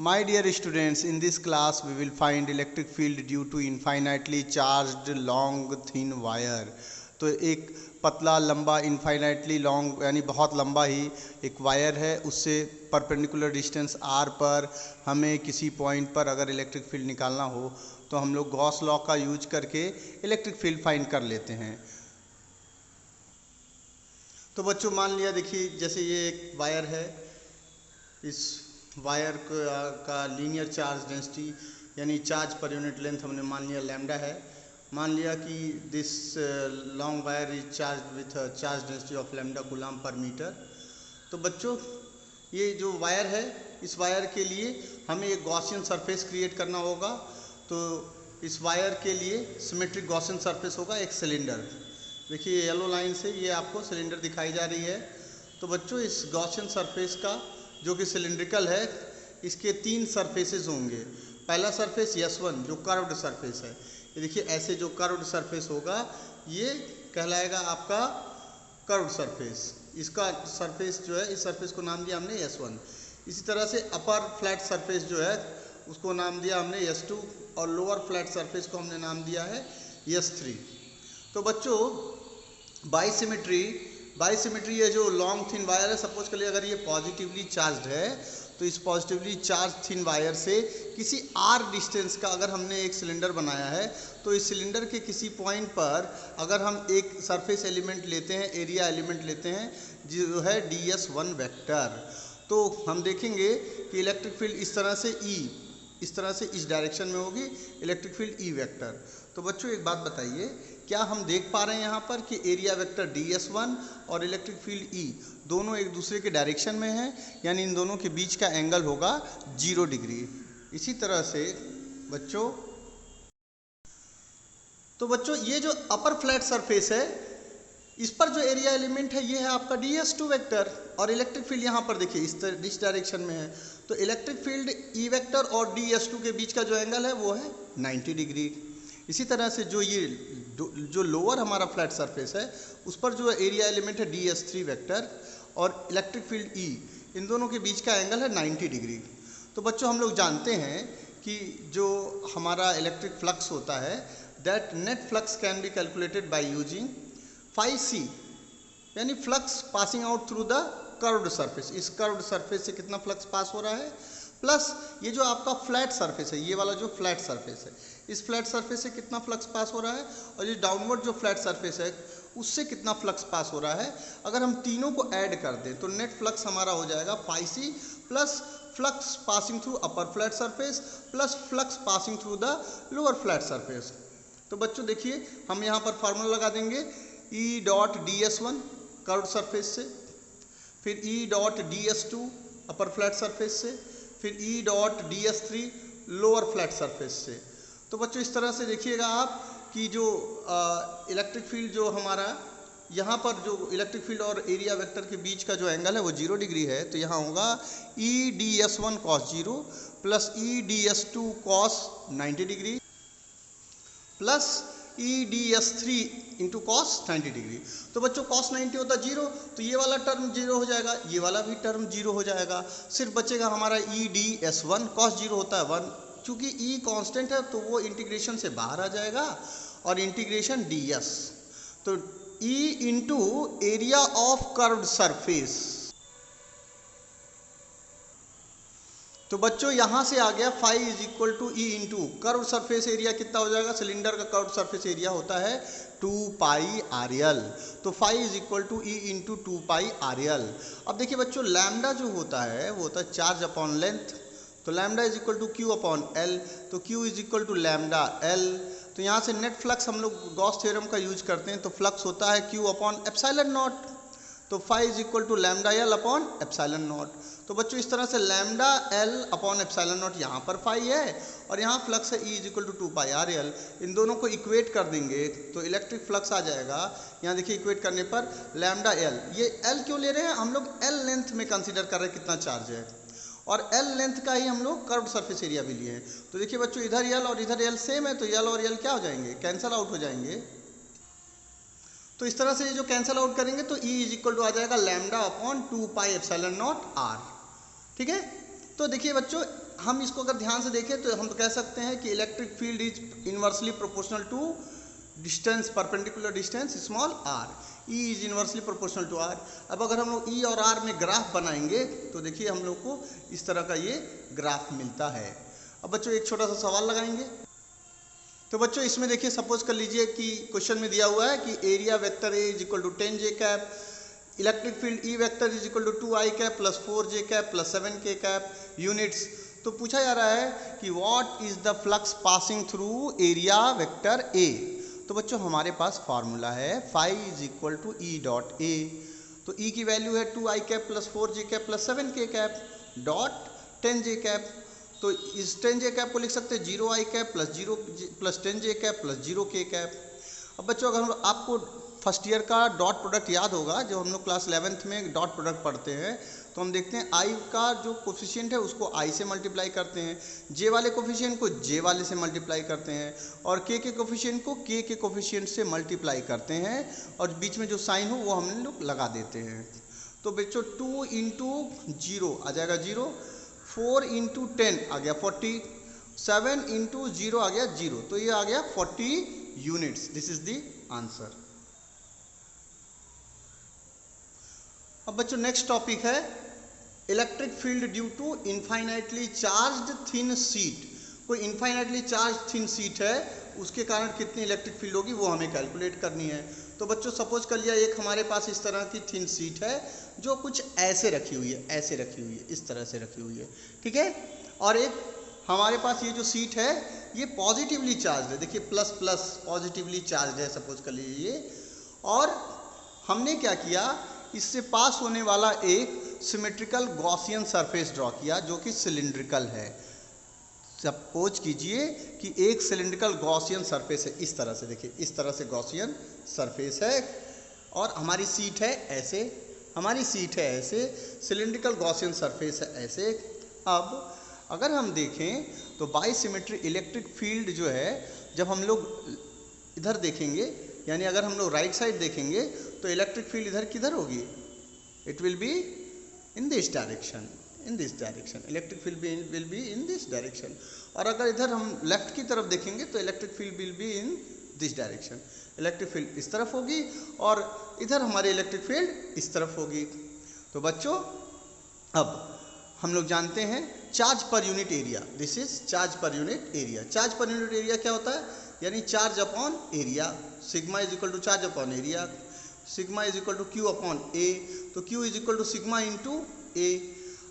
My dear students, in this class we will find electric field due to infinitely charged long thin wire. तो एक पतला लंबा infinitely long यानी बहुत लंबा ही एक वायर है, उससे परपेंडिकुलर डिस्टेंस r पर हमें किसी पॉइंट पर अगर इलेक्ट्रिक फील्ड निकालना हो तो हम लोग गॉस लॉ का यूज करके इलेक्ट्रिक फील्ड फाइंड कर लेते हैं। तो बच्चों मान लिया, देखिए जैसे ये एक वायर है, इस वायर का लीनियर चार्ज डेंसिटी यानी चार्ज पर यूनिट लेंथ हमने मान लिया लैम्डा है। मान लिया कि this long wire is charge with charge density of lambda coulomb per metre. तो बच्चों ये जो वायर है, इस वायर के लिए हमें एक गॉसियन सरफेस क्रिएट करना होगा। तो इस वायर के लिए सिमेट्रिक गॉसियन सरफेस होगा एक सिलेंडर। देखिए येलो लाइन से ये आपको सिलेंडर दिखाई जा रही है। तो बच्चों इस गॉसियन सरफेस का जो कि सिलिंड्रिकल है, इसके तीन सरफेसेस होंगे। पहला सरफेस S1 जो कर्व्ड सरफेस है, ये देखिए ऐसे जो कर्व्ड सरफेस होगा ये कहलाएगा आपका कर्व्ड सरफेस। इसका सरफेस जो है, इस सरफेस को नाम दिया हमने S1। इसी तरह से अपर फ्लैट सरफेस जो है उसको नाम दिया हमने S2 और लोअर फ्लैट सरफेस को हमने नाम दिया है S3। तो बच्चों बाइसिमेट्री ये जो लॉन्ग थिन वायर है, सपोज कर लिए अगर ये पॉजिटिवली चार्ज्ड है तो इस पॉजिटिवली चार्ज थिन वायर से किसी r डिस्टेंस का अगर हमने एक सिलेंडर बनाया है तो इस सिलेंडर के किसी पॉइंट पर अगर हम एक सरफेस एलिमेंट लेते हैं, एरिया एलिमेंट लेते हैं जो है ds1 वेक्टर, तो हम देखेंगे कि इलेक्ट्रिक फील्ड इस तरह से इस डायरेक्शन में होगी, इलेक्ट्रिक फील्ड E वेक्टर। तो बच्चों एक बात बताइए, क्या हम देख पा रहे हैं यहाँ पर कि एरिया वेक्टर ds1 और इलेक्ट्रिक फील्ड E दोनों एक दूसरे के डायरेक्शन में हैं, यानी इन दोनों के बीच का एंगल होगा 0 डिग्री। इसी तरह से बच्चों ये जो अपर फ्लैट सरफेस है, इस पर जो एरिया एलिमेंट है ये है आपका ds2 वेक्टर और इलेक्ट्रिक फील्ड यहाँ पर देखिए इस डायरेक्शन में है। तो इलेक्ट्रिक फील्ड E वेक्टर और ds2 के बीच का जो एंगल है वो है 90 डिग्री। इसी तरह से जो लोअर हमारा फ्लैट सरफेस है उस पर जो एरिया एलिमेंट है ds3 वेक्टर और इलेक्ट्रिक फील्ड E, इन दोनों के बीच का एंगल है 90 डिग्री। तो बच्चों हम लोग जानते हैं कि जो हमारा इलेक्ट्रिक फ्लक्स होता है, that net flux can be calculated by using phi c, यानी flux passing out through the curved surface. इस कर्व्ड सरफेस से कितना फ्लक्स पास हो रहा है, प्लस ये जो आपका फ्लैट सरफेस है, ये वाला जो फ्लैट सरफेस है, इस फ्लैट सरफेस से कितना फ्लक्स पास हो रहा है, और ये डाउनवर्ड जो फ्लैट सरफेस है उससे कितना फ्लक्स पास हो रहा है। अगर हम तीनों को ऐड कर दें तो नेट फ्लक्स हमारा हो जाएगा phi c plus flux passing through upper flat surface plus flux passing through the lower flat surface. तो बच्चों देखिए हम यहाँ पर फार्मूला लगा देंगे E dot ds1 curved surface से, फिर E डॉट ds2 अपर फ्लैट सरफेस से, फिर E dot ds3 lower flat surface से। तो बच्चों इस तरह से देखिएगा आप कि जो इलेक्ट्रिक फील्ड जो हमारा यहाँ पर जो इलेक्ट्रिक फील्ड और एरिया वेक्टर के बीच का जो एंगल है वो 0 डिग्री है। तो यहाँ होगा E ds1 cos 0 plus E ds2 cos 90 degree plus E ds3 into cos 90 degree. तो बच्चों cos 90 होता 0, तो ये वाला टर्म 0 हो जाएगा, ये वाला भी टर्म 0 हो जाएगा। सिर्फ बचेगा हमारा E ds1 cos 0 होता है 1, चूंकि E कांस्टेंट है तो वो इंटीग्रेशन से बाहर आ जाएगा और इंटीग्रेशन ds, तो E into area of curved surface. तो बच्चों यहाँ से आ गया phi is equal to E into curve surface area कितना हो जाएगा, सिलेंडर का कर्व सरफेस एरिया होता है 2 पाई RL, तो phi is equal to E into 2 pi RL। अब देखिए बच्चों लैम्डा जो होता है वो होता है चार्ज अपॉन लेंथ, तो lambda is equal to Q upon L, तो Q is equal to lambda L। तो यहाँ से नेट फ्लक्स हम लोग गॉस थ्योरम का यूज करते हैं, तो फ्लक्स होता है Q अपॉन एप्सिलॉन नॉट, तो phi is equal to lambda L upon epsilon naught. तो बच्चों इस तरह से lambda L upon epsilon naught यहाँ पर phi है और यहाँ फ्लक्स है E is equal to 2 pi RL। इन दोनों को इक्वेट कर देंगे तो इलेक्ट्रिक फ्लक्स आ जाएगा। यहाँ देखिए इक्वेट करने पर लैम्डा L, ये L क्यों ले रहे हैं, हम लोग L लेंथ में कंसीडर कर रहे हैं कितना चार्ज है, और L लेंथ का ही हम लोग कर्व्ड सरफेस एरिया भी लिए हैं। तो देखिए बच्चों इधर L और इधर L सेम है, तो L और L क्या हो जाएंगे, कैंसल आउट हो जाएंगे। तो इस तरह से ये जो कैंसल आउट करेंगे तो E इज इक्वल टू आ जाएगा lambda upon 2 pi epsilon not R। ठीक है, तो देखिए बच्चों हम इसको अगर ध्यान से देखें तो हम कह सकते हैं कि electric field is inversely proportional to distance, perpendicular distance small r, E is inversely proportional to r. अब अगर हम लोग ई और आर में ग्राफ बनाएंगे तो देखिए हम लोग को इस तरह का ये ग्राफ मिलता है। अब बच्चों एक छोटा सा सवाल लगाएंगे। तो बच्चों इसमें देखिए सपोज कर लीजिए कि क्वेश्चन में दिया हुआ है कि area vector A is equal to 10 j cap, electric field E vector is equal to 2 i cap plus 4 j cap plus 7 k cap units. तो पूछा जा रहा है कि what is the flux passing through area vector A. तो बच्चों हमारे पास फार्मूला है phi is equal to E dot A. तो ई की वैल्यू है 2 i cap plus 4 j cap plus 7 k cap dot 10 j cap. तो इस 10 जे कैप को लिख सकते हैं 0 आई cap plus 10 j cap plus 0 के कैप। अब बच्चों अगर हम आपको फर्स्ट ईयर का डॉट प्रोडक्ट याद होगा, जब हम लोग क्लास 11th में डॉट प्रोडक्ट पढ़ते हैं तो हम देखते हैं आई का जो कोफिशिएंट है उसको आई से मल्टीप्लाई करते हैं, जे वाले कोफिशिएंट को जे वाले से मल्टीप्लाई करते हैं और के कोफिशिएंट को के कोफिशिएंट से मल्टीप्लाई करते हैं और बीच में जो साइन हो वो हम लोग लगा देते हैं। तो बच्चों 2 इंटू 0 आ जाएगा 0, 4 इंटू 10 आ गया 40, 7 इंटू 0 आ गया 0, तो ये आ गया 40 units. This is the answer. अब बच्चों नेक्स्ट टॉपिक है electric field due to infinitely charged thin sheet. कोई इनफाइनाइटली चार्ज थिन शीट है उसके कारण कितनी इलेक्ट्रिक फील्ड होगी वो हमें कैलकुलेट करनी है। तो बच्चों सपोज कर लिया एक हमारे पास इस तरह की थिन शीट है जो कुछ ऐसे रखी हुई है, ऐसे रखी हुई है, इस तरह से रखी हुई है, ठीक है। और एक हमारे पास ये जो शीट है ये पॉजिटिवली चार्ज है, देखिए प्लस प्लस पॉजिटिवली चार्ज है सपोज कर लीजिए। और हमने क्या किया, इससे पास होने वाला एक सिमेट्रिकल गॉसियन सरफेस ड्रॉ किया जो कि सिलिंड्रिकल है। सपोज कीजिए कि एक सिलिंड्रिकल गॉसियन सरफेस है, इस तरह से देखिए, इस तरह से गॉसियन सरफेस है और हमारी सीट है ऐसे, हमारी सीट है ऐसे, सिलिंड्रिकल गॉसियन सरफेस है ऐसे। अब अगर हम देखें तो बाई सिमेट्री इलेक्ट्रिक फील्ड जो है जब हम लोग इधर देखेंगे, यानी अगर हम लोग राइट साइड देखेंगे तो इलेक्ट्रिक फील्ड इधर किधर होगी, it will be in this direction, in this direction, electric field will be in this direction. और अगर इधर हम लेफ्ट की तरफ देखेंगे तो electric field will be in this direction, electric field इस तरफ होगी और इधर हमारी इलेक्ट्रिक फील्ड इस तरफ होगी। तो बच्चों अब हम लोग जानते हैं charge per unit area, this is charge per unit area. Charge per unit area क्या होता है, यानी charge upon area, sigma is equal to charge upon area, sigma is equal to Q upon A, तो Q is equal to sigma into A.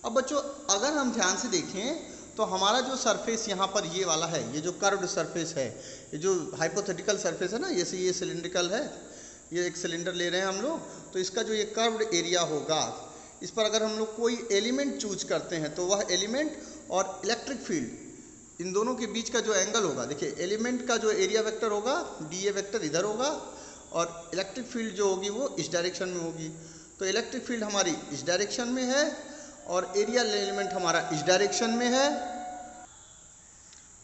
अब बच्चों अगर हम ध्यान से देखें तो हमारा जो सरफेस यहाँ पर ये वाला है, ये जो कर्व्ड सरफेस है, ये जो हाइपोथेटिकल सरफेस है ना, जैसे ये सिलिंड्रिकल है, ये एक सिलेंडर ले रहे हैं हम लोग, तो इसका जो ये कर्व्ड एरिया होगा इस पर अगर हम लोग कोई एलिमेंट चूज करते हैं तो वह एलिमेंट और इलेक्ट्रिक फील्ड इन दोनों के बीच का जो एंगल होगा, देखिए एलिमेंट का जो एरिया वेक्टर होगा डी ए वेक्टर इधर होगा और इलेक्ट्रिक फील्ड जो होगी वो इस डायरेक्शन में होगी। तो इलेक्ट्रिक फील्ड हमारी इस डायरेक्शन में है और एरिया एलिमेंट हमारा इस डायरेक्शन में है।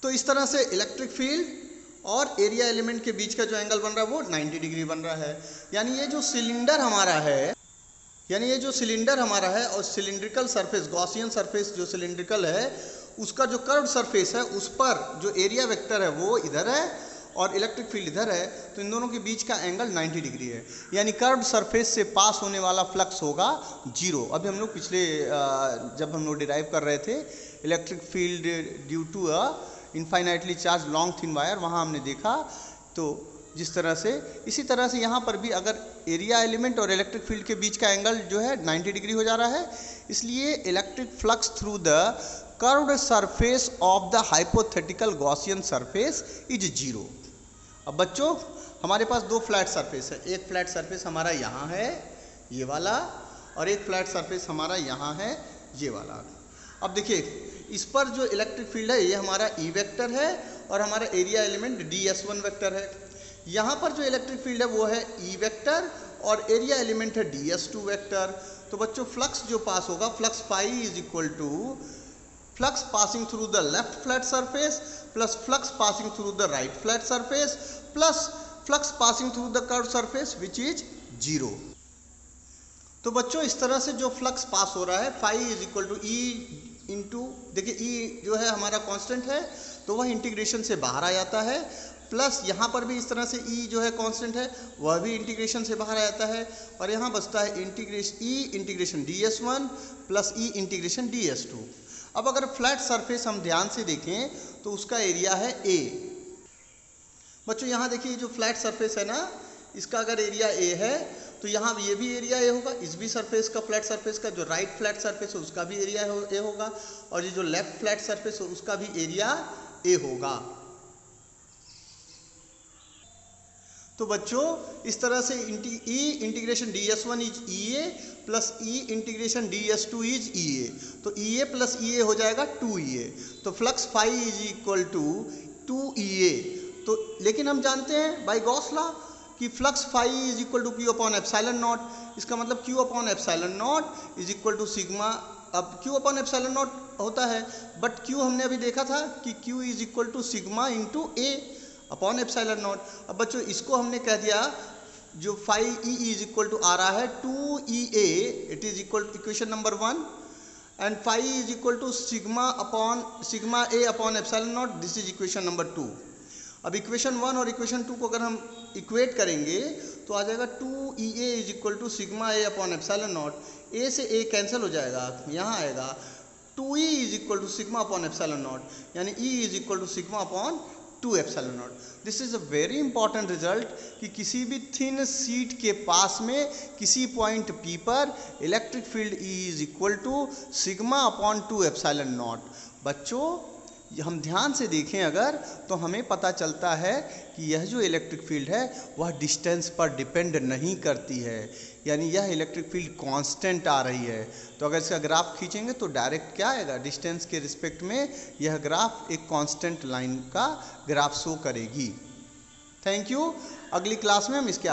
तो इस तरह से इलेक्ट्रिक फील्ड और एरिया एलिमेंट के बीच का जो एंगल बन रहा है वो 90 डिग्री बन रहा है। यानी ये जो सिलेंडर हमारा है, यानी ये जो सिलेंडर हमारा है और सिलिंड्रिकल सरफेस, गॉसियन सरफेस जो सिलिंड्रिकल है उसका जो कर्व्ड सरफेस है उस पर जो एरिया वेक्टर है वो इधर है और इलेक्ट्रिक फील्ड इधर है, तो इन दोनों के बीच का एंगल 90 डिग्री है। यानी कर्व्ड सरफेस से पास होने वाला फ्लक्स होगा 0। अभी हम लोग पिछले जब हम लोग डिराइव कर रहे थे electric field due to a infinitely charge long thin wire, वहाँ हमने देखा तो जिस तरह से, इसी तरह से यहाँ पर भी अगर एरिया एलिमेंट और इलेक्ट्रिक फील्ड के बीच का एंगल जो है 90 डिग्री हो जा रहा है, इसलिए electric flux through the curved surface of the hypothetical Gaussian surface is 0। अब बच्चों हमारे पास दो फ्लैट सरफेस है, एक फ्लैट सरफेस हमारा यहाँ है ये वाला और एक फ्लैट सरफेस हमारा यहाँ है ये वाला। अब देखिए इस पर जो इलेक्ट्रिक फील्ड है ये हमारा ई वेक्टर है और हमारा एरिया एलिमेंट ds1 वेक्टर है। यहाँ पर जो इलेक्ट्रिक फील्ड है वो है ई वेक्टर और एरिया एलिमेंट है ds2 वेक्टर। तो बच्चों फ्लक्स जो पास होगा, flux phi is equal to flux passing through the left flat surface plus flux passing through the right flat surface plus flux passing through the curved surface which is 0। तो बच्चों इस तरह से जो flux pass हो रहा है phi is equal to E into, देखिए ई जो है हमारा कांस्टेंट है तो वह इंटीग्रेशन से बाहर आ जाता है, प्लस यहाँ पर भी इस तरह से ई जो है कांस्टेंट है वह भी इंटीग्रेशन से बाहर आ जाता है, और यहाँ बचता है integration ds1 plus E integration ds2। अब अगर फ्लैट सरफेस हम ध्यान से देखें तो उसका एरिया है a। बच्चों यहाँ देखिए जो फ्लैट सरफेस है ना, इसका अगर एरिया a है तो यहाँ ये भी एरिया a होगा, इस भी सरफेस का फ्लैट सरफेस का जो राइट फ्लैट सरफेस है उसका भी एरिया a होगा, और ये जो लेफ्ट फ्लैट सरफेस है उसका भी एरिया a होगा। तो बच्चों इस तरह से E integration ds1 is EA plus E integration ds2 is EA, तो EA प्लस EA हो जाएगा 2EA, तो flux phi is equal to 2EA। तो लेकिन हम जानते हैं बाय गॉस लॉ कि flux phi is equal to Q upon epsilon naught, इसका मतलब Q upon epsilon naught is equal to sigma. अब Q अपॉन एप्सिलॉन नॉट होता है, बट Q हमने अभी देखा था कि Q is equal to sigma into A upon epsilon naught. अब बच्चों इसको हमने कह दिया जो phi E is equal to आ रहा है 2EA, it is equal to equation number 1, and phi is equal to sigma A upon epsilon naught, this is equation number 2। अब इक्वेशन 1 और इक्वेशन 2 को अगर हम इक्वेट करेंगे तो आ जाएगा 2EA is equal to sigma A upon epsilon naught, A से A कैंसिल हो जाएगा, यहाँ आएगा 2E is equal to sigma upon epsilon naught, यानी E is equal to sigma upon 2 epsilon naught. This is a very important result कि किसी भी thin sheet के पास में किसी पॉइंट P पर electric field E is equal to sigma upon 2 epsilon naught. बच्चों हम ध्यान से देखें अगर तो हमें पता चलता है कि यह जो इलेक्ट्रिक फील्ड है वह डिस्टेंस पर डिपेंड नहीं करती है, यानी यह इलेक्ट्रिक फील्ड कांस्टेंट आ रही है। तो अगर इसका ग्राफ खींचेंगे तो डायरेक्ट क्या आएगा, डिस्टेंस के रिस्पेक्ट में यह ग्राफ एक कांस्टेंट लाइन का ग्राफ शो करेगी। Thank you. अगली क्लास में हम इसके